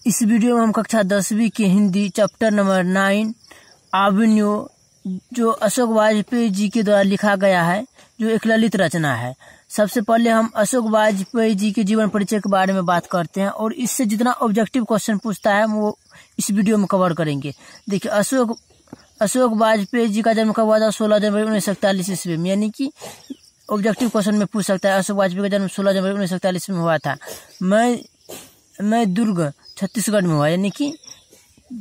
इस वीडियो में हम कक्षा 10वीं के हिंदी चैप्टर नंबर 9 अभिनयो जो अशोक वाजपेयी जी के द्वारा लिखा गया है, जो एक ललित रचना है। सबसे पहले हम अशोक वाजपेयी जी के जीवन परिचय के बारे में बात करते हैं और इससे जितना ऑब्जेक्टिव क्वेश्चन पूछता है वो इस वीडियो में कवर करेंगे। देखिए, अशोक वाजपेयी जी का जन्म कब हुआ था? 16 जनवरी 1941 ईस्वी में, यानी कि ऑब्जेक्टिव क्वेश्चन में पूछ सकता है। अशोक वाजपेयी का जन्म 16 जनवरी 1941 में हुआ था। मैं दुर्ग छत्तीसगढ़ में हुआ, यानी कि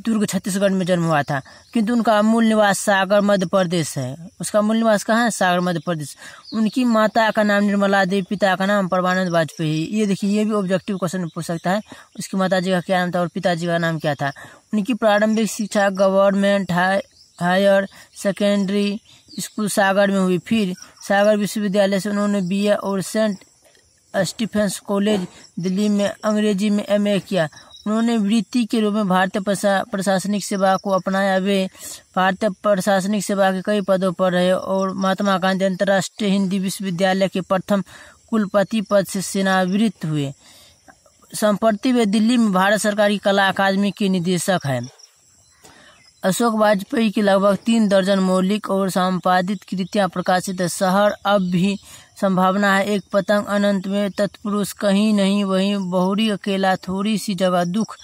दुर्ग छत्तीसगढ़ में जन्म हुआ था, किंतु उनका मूल निवास सागर मध्य प्रदेश है। उसका मूल निवास कहाँ है? सागर मध्य प्रदेश। उनकी माता का नाम निर्मला देवी, पिता का नाम परमानंद वाजपेयी। ये देखिए, ये भी ऑब्जेक्टिव क्वेश्चन में पूछ सकता है। उसकी माता जी का क्या नाम था और पिताजी का नाम क्या था? उनकी प्रारंभिक शिक्षा गवर्नमेंट हायर सेकेंडरी स्कूल सागर में हुई। फिर सागर विश्वविद्यालय से उन्होंने BA और सेंट स्टीफेंस कॉलेज दिल्ली में अंग्रेजी में MA किया। उन्होंने वृत्ति के रूप में भारतीय प्रशासनिक सेवा को अपनाया। वे भारतीय प्रशासनिक सेवा के कई पदों पर रहे और महात्मा गांधी अंतर्राष्ट्रीय हिंदी विश्वविद्यालय के प्रथम कुलपति पद से सेवानिवृत्त हुए। संप्रति वे दिल्ली में भारत सरकार की कला अकादमी के निदेशक हैं। अशोक वाजपेयी की लगभग 3 दर्जन मौलिक और संपादित कृतियां प्रकाशित है। शहर अब भी संभावना है, एक पतंग, अनंत में, तत्पुरुष, कहीं नहीं वहीं, बहुरी अकेला, थोड़ी सी जगह, दुख,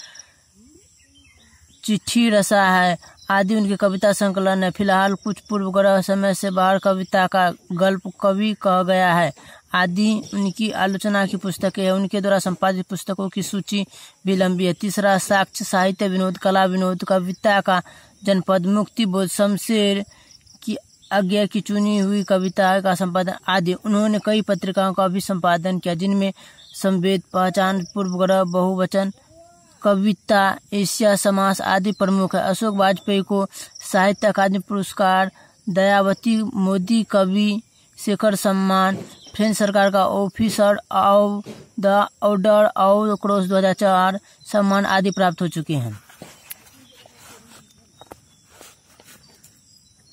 चिट्ठी रसा है आदि उनके कविता संकलन है। फिलहाल कुछ पूर्वग्रह समय से बाहर कविता का गल्प कवि कह गया है आदि उनकी आलोचना की पुस्तकें हैं। उनके द्वारा संपादित पुस्तकों की सूची भी लंबी है। तीसरा, साक्ष्य, साहित्य विनोद, कला विनोद, कविता का जनपद, मुक्ति बोध, शमशेर की आज्ञा की चुनी हुई कविता का संपादन आदि। उन्होंने कई पत्रिकाओं का भी संपादन किया, जिनमें संवेद, पहचान, पूर्वग्रह, बहुवचन, कविता, एशिया समास आदि प्रमुख है। अशोक वाजपेयी को साहित्य अकादमी पुरस्कार, दयावती मोदी कवि शेखर सम्मान, फ्रेंच सरकार का officer of the order of cross 2004 सम्मान आदि प्राप्त हो चुके हैं।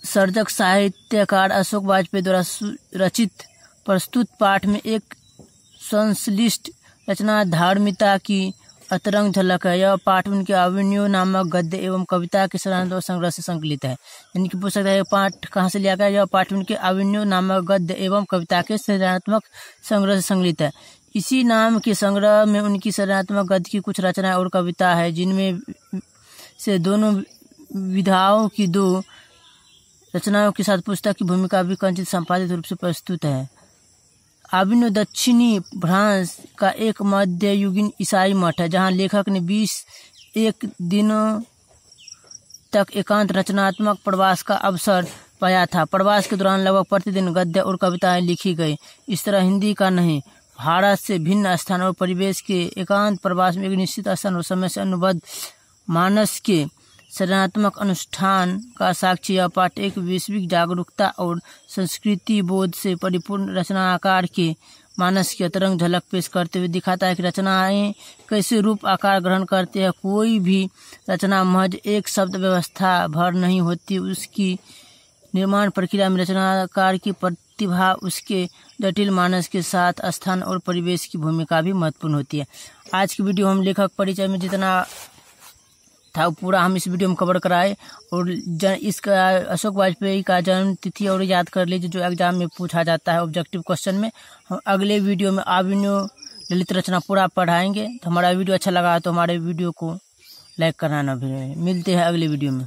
सर्जक साहित्यकार अशोक वाजपेयी द्वारा रचित प्रस्तुत पाठ में एक संश्लिष्ट रचना धार्मिकता की अतरंग झलक है। यह पाठ उनके अभिनयो नामक गद्य एवं कविता के सृजनात्मक संग्रह से संकलित है। यानी कि पूछ सकता है, पाठ कहाँ से लिया गया? यह पाठ उनके अभिनयो नामक गद्य एवं कविता के सृजनात्मक संग्रह से संकलित है। इसी नाम के संग्रह में उनकी सृजनात्मक गद्य की कुछ रचनाएं और कविता है, जिनमें से दोनों विधाओं की 2 रचनाओं के साथ पुस्तक की भूमिका भी कंचित संपादित रूप से प्रस्तुत है। अभिनयो दक्षिणी फ्रांस का एक मध्ययुगीन ईसाई मठ है, जहां लेखक ने 21 दिनों तक एकांत रचनात्मक प्रवास का अवसर पाया था। प्रवास के दौरान लगभग प्रतिदिन गद्य और कविताएं लिखी गई। इस तरह हिंदी का नहीं, भारत से भिन्न स्थान और परिवेश के एकांत प्रवास में एक निश्चित स्थान और समय से अनुबद्ध मानस के सृजनात्मक अनुष्ठान का साक्षी यह पाठ एक वैश्विक जागरूकता और संस्कृति बोध से परिपूर्ण रचनाकार के मानस की अतरंग झलक पेश करते हुए दिखाता है कि रचनाएं कैसे रूप आकार ग्रहण करते हैं। कोई भी रचना महज एक शब्द व्यवस्था भर नहीं होती, उसकी निर्माण प्रक्रिया में रचनाकार की प्रतिभा, उसके जटिल मानस के साथ स्थान और परिवेश की भूमिका भी महत्वपूर्ण होती है। आज की वीडियो हम लेखक परिचय में जितना था पूरा हम इस वीडियो में कवर कराए और इसका अशोक वाजपेयी का जन्म तिथि और याद कर लीजिए, जो एग्जाम में पूछा जाता है ऑब्जेक्टिव क्वेश्चन में। हम अगले वीडियो में अभिनयो ललित रचना पूरा पढ़ाएंगे। तो हमारा वीडियो अच्छा लगा तो हमारे वीडियो को लाइक कराना भी। मिलते हैं अगले वीडियो में।